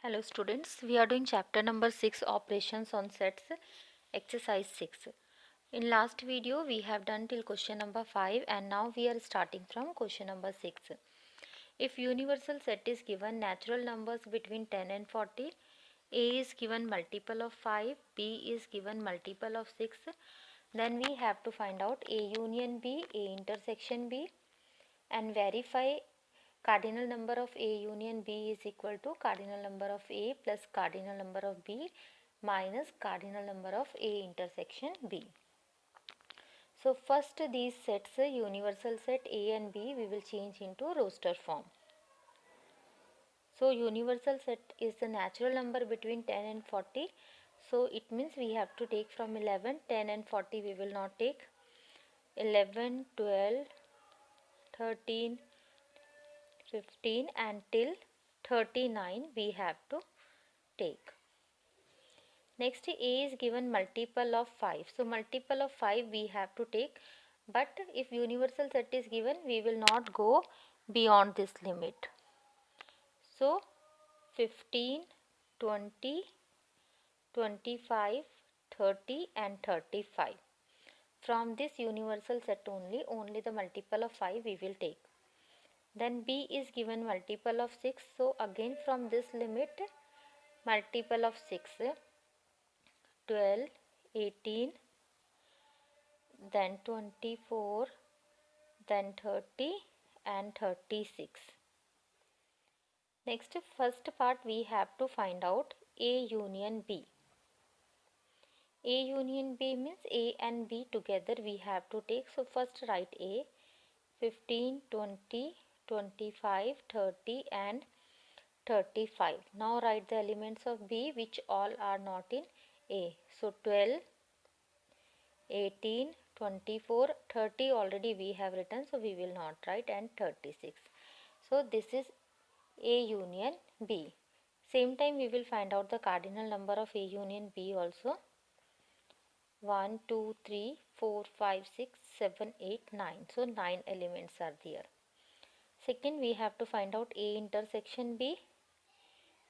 Hello students, we are doing chapter number 6 operations on sets, exercise 6. In last video we have done till question number 5 and now we are starting from question number 6. If universal set is given natural numbers between 10 and 40, A is given multiple of 5, B is given multiple of 6, then we have to find out A union B, A intersection B and verify cardinal number of A union B is equal to cardinal number of A plus cardinal number of B minus cardinal number of A intersection B. So first these sets, universal set A and B, we will change into roster form. So universal set is the natural number between 10 and 40. So it means we have to take from 11, 10 and 40 we will not take. 11, 12, 13, 15 and till 39 we have to take. Next A is given multiple of 5. So multiple of 5 we have to take, but if universal set is given we will not go beyond this limit. So 15, 20, 25, 30 and 35. From this universal set only the multiple of 5 we will take. Then B is given multiple of 6. So again from this limit multiple of 6, 12, 18, then 24, then 30 and 36. Next first part we have to find out A union B. A union B means A and B together we have to take. So first write A, 15, 20, 25, 30 and 35. Now write the elements of B which all are not in A. So 12, 18, 24, 30 already we have written, so we will not write, and 36. So this is A union B. Same time we will find out the cardinal number of A union B also. 1, 2, 3, 4, 5, 6, 7, 8, 9. So 9 elements are there. Second we have to find out A intersection B,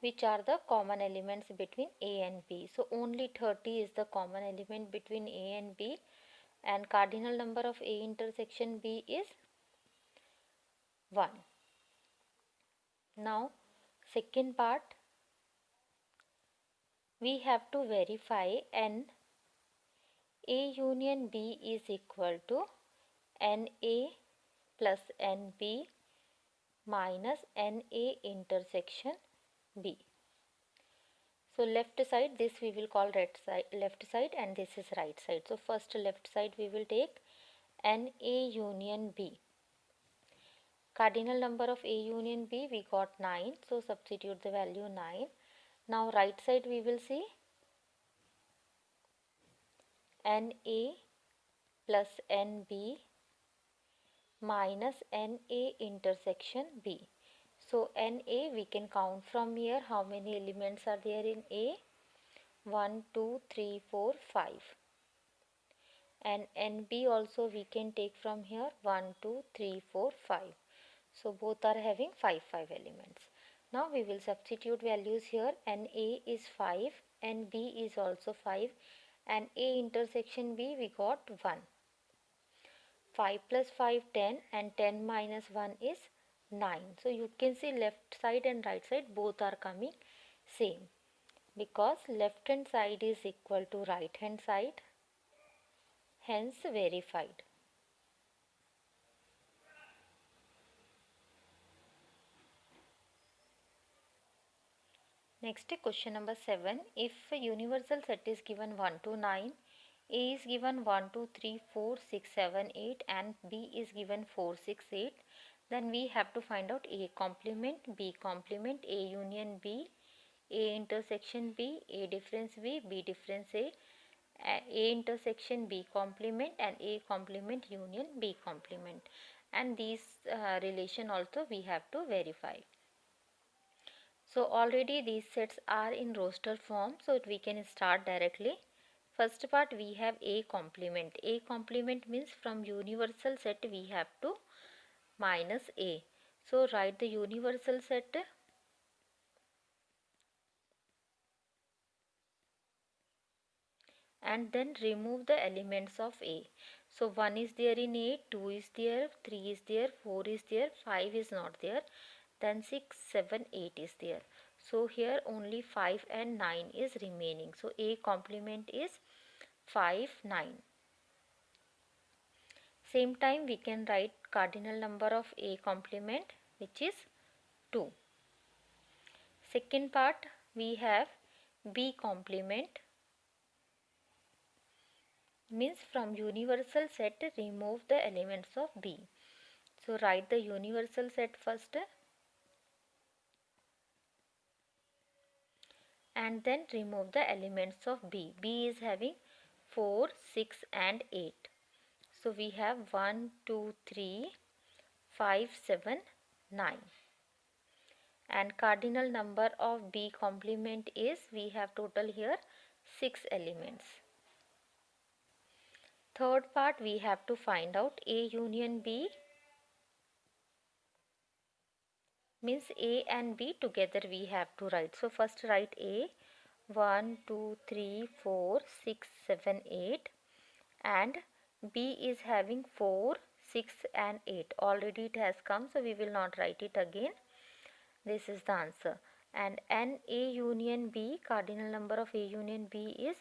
which are the common elements between A and B. So only 30 is the common element between A and B, and cardinal number of A intersection B is 1. Now second part, we have to verify N A union B is equal to NA plus NB minus NA intersection B. So left side, this we will call left side and this is right side. So first left side we will take NA union B. Cardinal number of A union B we got 9. So substitute the value 9. Now right side we will see NA plus NB minus NA intersection B. So NA we can count from here how many elements are there in A. 1, 2, 3, 4, 5. And NB also we can take from here 1, 2, 3, 4, 5. So both are having 5 elements. Now we will substitute values here. NA is 5, NB is also 5 and A intersection B we got 1. 5 plus 5 10 and 10 minus 1 is 9. So you can see left side and right side both are coming same, because left hand side is equal to right hand side, hence verified. Next question number 7. If a universal set is given 1 to 9, A is given 1, 2, 3, 4, 6, 7, 8 and B is given 4, 6, 8, then we have to find out A complement, B complement, A union B, A intersection B, A difference B, B difference A intersection B complement and A complement union B complement, and these relation also we have to verify. So already these sets are in roster form, so we can start directly. First part we have A complement. A complement means from universal set we have to minus A. So write the universal set and then remove the elements of A. So 1 is there in A, 2 is there, 3 is there, 4 is there, 5 is not there, then 6, 7, 8 is there. So here only 5 and 9 is remaining. So A complement is 5, 9. Same time we can write cardinal number of A complement, which is 2. Second part we have B complement, means from universal set remove the elements of B. So write the universal set first and then remove the elements of B. B is having 4, 6 and 8. So we have 1, 2, 3, 5, 7, 9. And cardinal number of B complement is, we have total here 6 elements. Third part we have to find out A union B, means A and B together we have to write. So first write A, 1, 2, 3, 4, 6, 7, 8, and B is having 4, 6 and 8. Already it has come, so we will not write it again. This is the answer. And N A union B, cardinal number of A union B is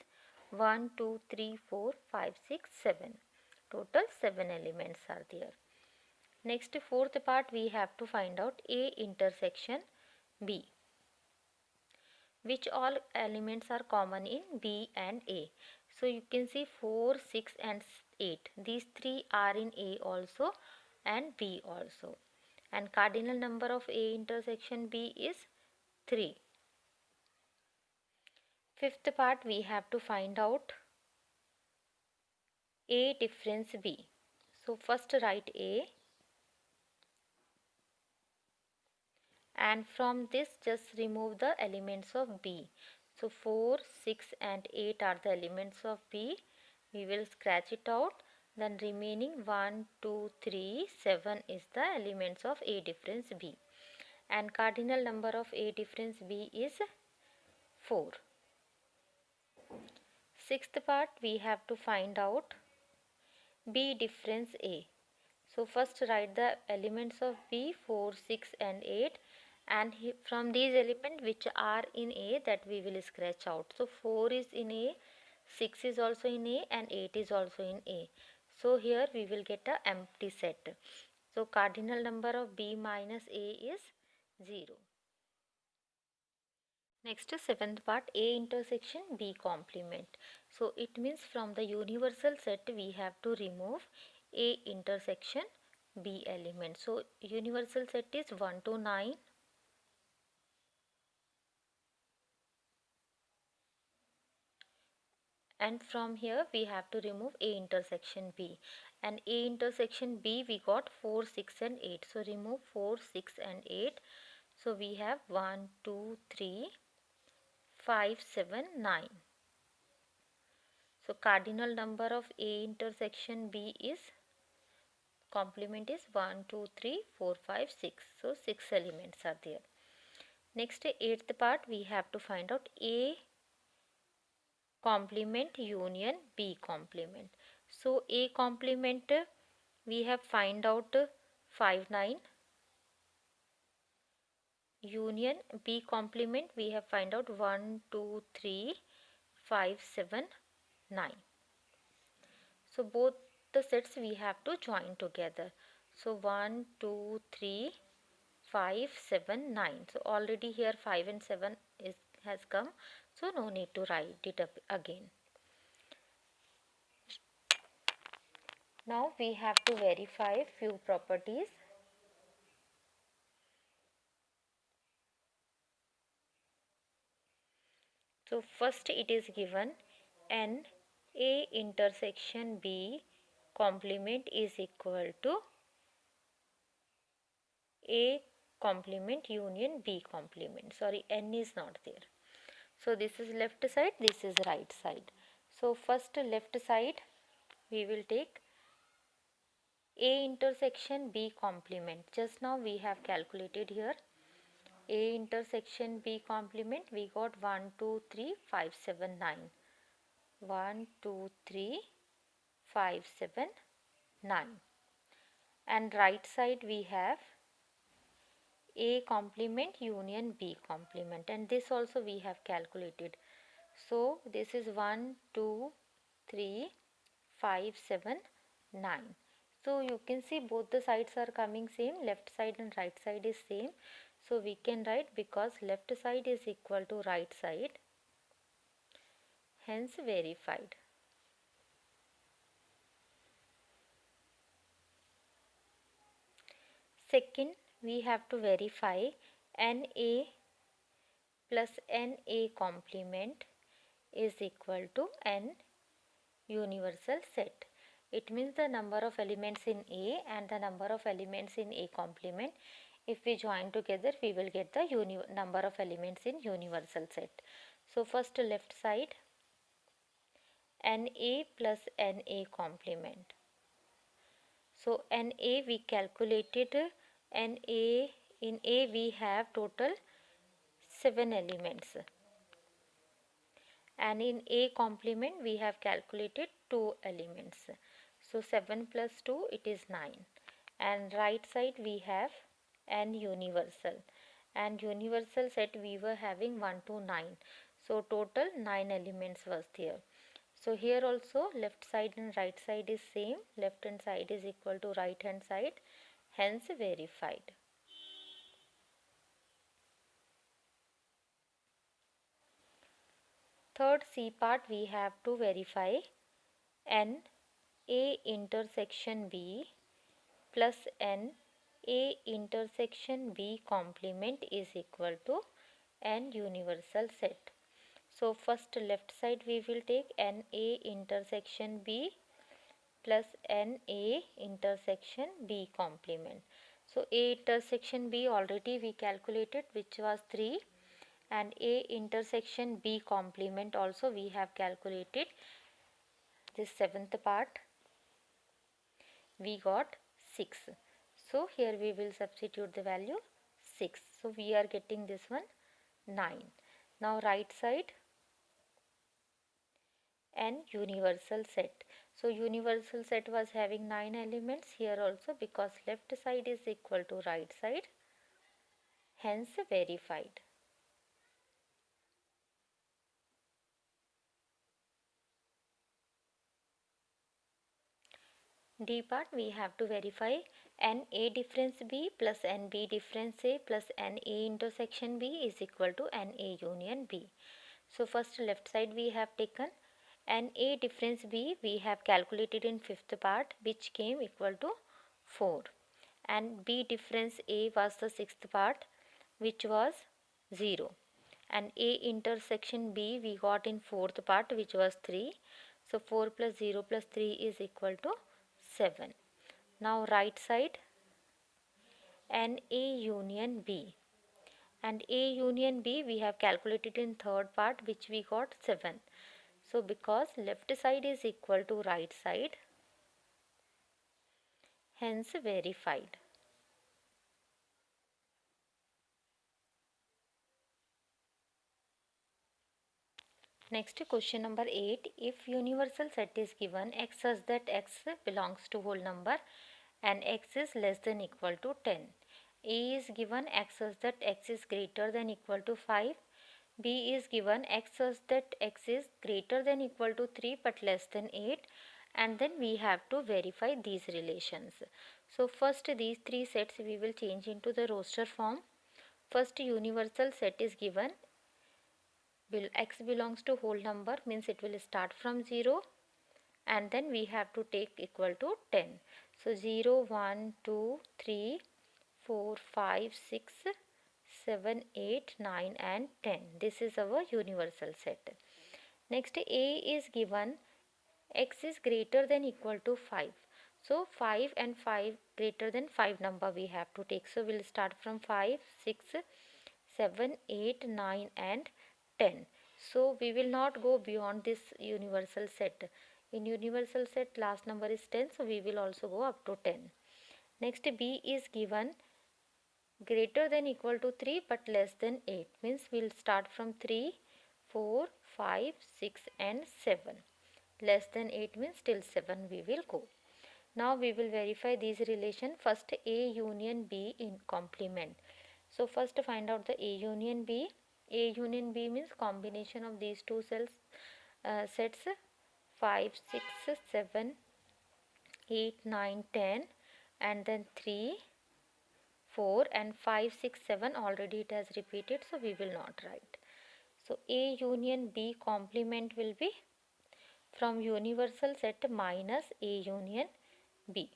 1, 2, 3, 4, 5, 6, 7. Total 7 elements are there. Next, fourth part we have to find out A intersection B. Which all elements are common in B and A. So you can see 4, 6 and 8. These three are in A also and B also. And cardinal number of A intersection B is 3. Fifth part we have to find out A difference B. So first write A, and from this just remove the elements of B. So 4, 6 and 8 are the elements of B. We will scratch it out. Then remaining 1, 2, 3, 7 is the elements of A difference B. And cardinal number of A difference B is 4. Sixth part we have to find out B difference A. So first write the elements of B, 4, 6 and 8, and from these elements which are in A, that we will scratch out. So 4 is in A, 6 is also in A and 8 is also in A. So here we will get a empty set. So cardinal number of B minus A is 0. Next, seventh part, A intersection B complement. So it means from the universal set we have to remove A intersection B element. So universal set is 1 to 9. And from here we have to remove A intersection B. And A intersection B we got 4, 6 and 8. So remove 4, 6 and 8. So we have 1, 2, 3, 5, 7, 9. So cardinal number of A intersection B is, complement is 1, 2, 3, 4, 5, 6. So 6 elements are there. Next, eighth part we have to find out A complement union B complement. So A complement we have find out 5, 9. Union B complement we have find out 1, 2, 3, 5, 7, 9. So both the sets we have to join together. So 1, 2, 3, 5, 7, 9. So already here 5 and 7 has come. So no need to write it up again. Now we have to verify few properties. So first it is given N A intersection B complement is equal to A complement union B complement. Sorry, N is not there. So this is left side, this is right side. So first left side we will take A intersection B complement. Just now we have calculated here. A intersection B complement we got 1, 2, 3, 5, 7, 9. 1 2 3 5 7 9, and right side we have A complement union B complement, and this also we have calculated. So this is 1 2 3 5 7 9. So you can see both the sides are coming same, left side and right side is same. So we can write, because left side is equal to right side, hence verified. Second, we have to verify NA plus NA complement is equal to N universal set. It means the number of elements in A and the number of elements in A complement. If we join together, we will get the number of elements in universal set. So first, left side, NA plus NA complement. So NA we calculated, NA, in A we have total 7 elements, and in A complement we have calculated 2 elements. So 7 plus 2, it is 9, and right side we have N universal, and universal set we were having 1 to 9, so total 9 elements was there. So here also left side and right side is same, left hand side is equal to right hand side, hence verified. Third C part, we have to verify N A intersection B plus N A intersection B complement is equal to N universal set. So first, left side we will take NA intersection B plus NA intersection B complement. So A intersection B already we calculated, which was 3, and A intersection B complement also we have calculated. This seventh part we got 6. So here we will substitute the value 6. So we are getting this one 9. Now right side, and universal set. So universal set was having 9 elements, here also, because left side is equal to right side, hence verified. D part, we have to verify NA difference B plus NB difference A plus NA intersection B is equal to NA union B. So first, left side we have taken NA difference B, we have calculated in fifth part, which came equal to 4, and B difference A was the sixth part, which was 0, and A intersection B we got in fourth part, which was 3. So 4 plus 0 plus 3 is equal to 7. Now right side, NA union B, and A union B we have calculated in third part, which we got 7. So because left side is equal to right side, hence verified. Next, question number 8. If universal set is given X such that X belongs to whole number and X is less than equal to 10. A is given X such that X is greater than equal to 5. B is given X such that X is greater than equal to 3 but less than 8. And then we have to verify these relations. So first, these three sets we will change into the roster form. First, universal set is given, X belongs to whole number, means it will start from 0, and then we have to take equal to 10. So 0, 1, 2, 3, 4, 5, 6, 7, 8, 9 and 10. This is our universal set. Next, A is given X is greater than equal to 5. So 5 and 5, greater than 5 number we have to take. So we'll start from 5, 6, 7, 8, 9 and 10. So we will not go beyond this universal set. In universal set last number is 10, so we will also go up to 10. Next, B is given greater than equal to 3 but less than 8, means we will start from 3, 4, 5, 6 and 7. less than 8 means till 7 we will go. Now we will verify these relation. First, A union B in complement. So first find out the A union B. A union B means combination of these two sets 5, 6, 7, 8, 9, 10, and then 3, 4 and 5, 6, 7 already it has repeated, so we will not write. So A union B complement will be from universal set minus A union B.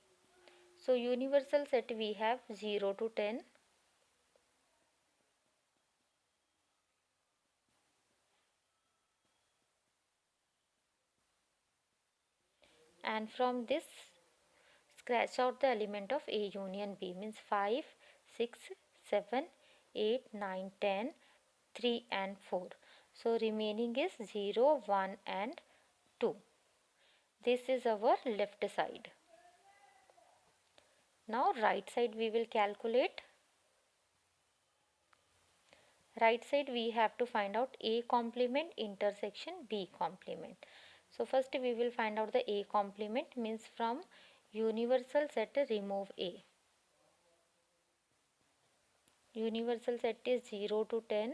So universal set we have 0 to 10, and from this scratch out the element of A union B means 5, 6, 7, 8, 9, 10, 3 and 4. So remaining is 0, 1 and 2. This is our left side. Now right side we will calculate. Right side we have to find out A complement intersection B complement. So first we will find out the A complement means from universal set remove A. Universal set is 0 to 10.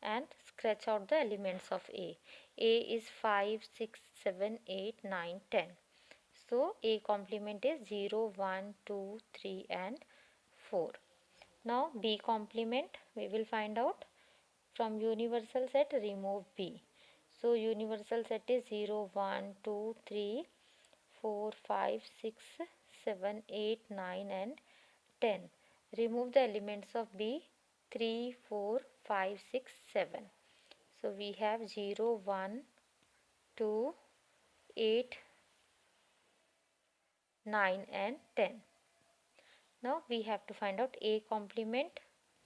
And scratch out the elements of A. A is 5, 6, 7, 8, 9, 10. So A complement is 0, 1, 2, 3 and 4. Now B complement we will find out from universal set remove B. So universal set is 0, 1, 2, 3, 4, 5, 6, 7, 8, 9 and 10. Remove the elements of B 3, 4, 5, 6, 7. So we have 0, 1, 2, 8, 9 and 10. Now we have to find out A complement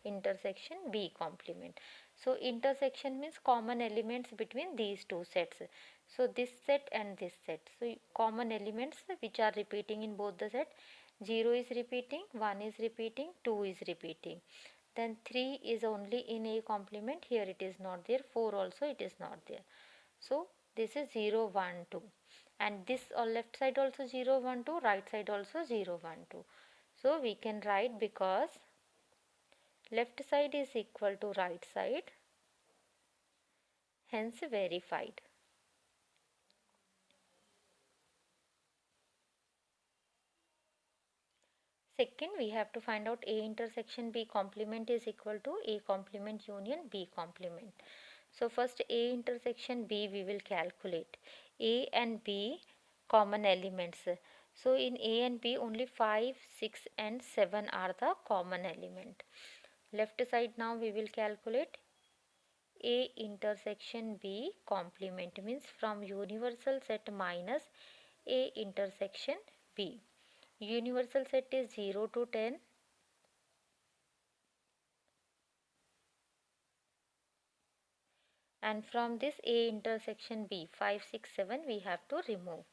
intersection B complement. So intersection means common elements between these two sets. So this set and this set. So common elements which are repeating in both the set. 0 is repeating, 1 is repeating, 2 is repeating. Then 3 is only in A complement. Here it is not there. 4 also it is not there. So this is 0, 1, 2. And this left side also 0, 1, 2. Right side also 0, 1, 2. So we can write because left side is equal to right side, hence verified. Second, we have to find out A intersection B complement is equal to A complement union B complement. So first A intersection B we will calculate. A and B common elements. So in A and B only 5, 6 and 7 are the common element. Left side now we will calculate A intersection B complement means from universal set minus A intersection B. Universal set is 0 to 10. And from this A intersection B 5, 6, 7 we have to remove.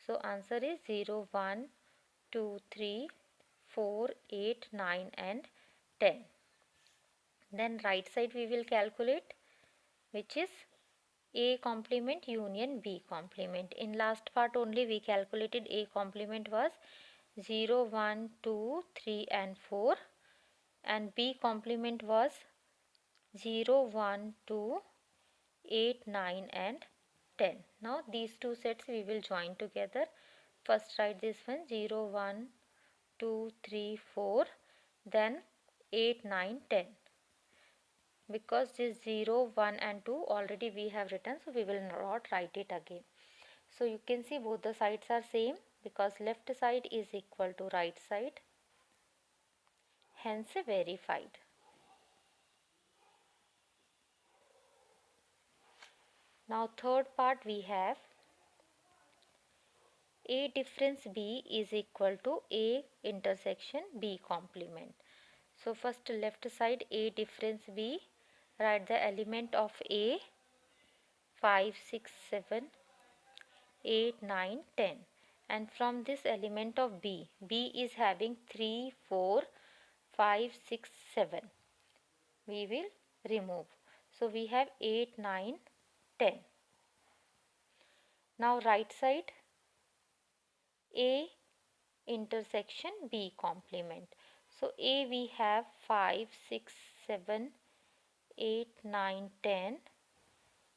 So answer is 0, 1, 2, 3, 4, 8, 9 and 10. Then right side we will calculate, which is A complement union B complement. In last part only we calculated A complement was 0, 1, 2, 3 and 4 and B complement was 0, 1, 2, 8, 9 and 10. Now these two sets we will join together. First write this one 0, 1, 2, 3, 4, then 8, 9, 10. Because this 0, 1 and 2 already we have written, so we will not write it again. So you can see both the sides are same because left side is equal to right side, hence verified. Now third part we have A difference B is equal to A intersection B complement. So first left side A difference B, write the element of A 5, 6, 7, 8, 9, 10. And from this element of B is having 3, 4, 5, 6, 7. we will remove. So we have 8, 9, 10. Now right side, A intersection B complement. So A we have 5, 6, 7, 8, 9, 10,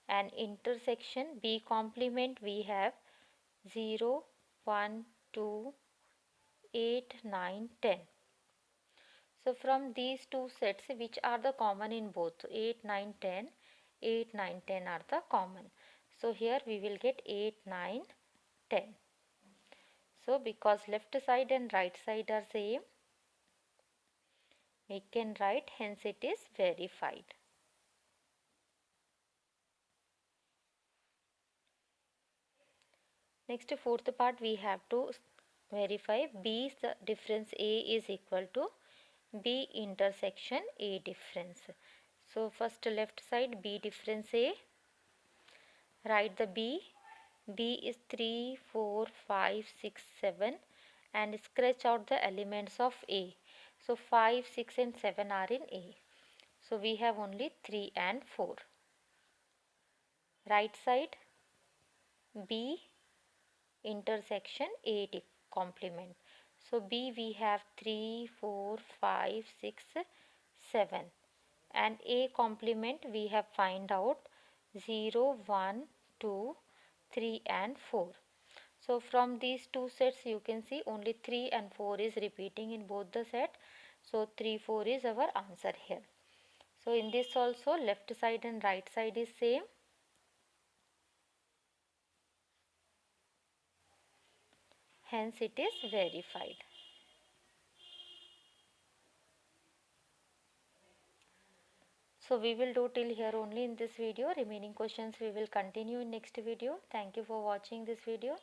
and intersection B complement we have 0, 1, 2, 8, 9, 10. So from these two sets, which are the common in both? So 8, 9, 10, 8, 9, 10 are the common. So here we will get 8, 9, 10. So because left side and right side are same, we can write hence it is verified. Next, fourth part, we have to verify B difference A is equal to B intersection A difference. So first left side B difference A, write the B. B is 3, 4, 5, 6, 7 and scratch out the elements of A. So 5, 6 and 7 are in A. So we have only 3 and 4. Right side B intersection A complement. So B we have 3, 4, 5, 6, 7 and A complement we have find out 0, 1, 2, 3 and 4. So from these two sets you can see only 3 and 4 is repeating in both the set. So 3, 4 is our answer here. So in this also left side and right side is same. Hence it is verified. So we will do till here only in this video. Remaining questions we will continue in next video. Thank you for watching this video.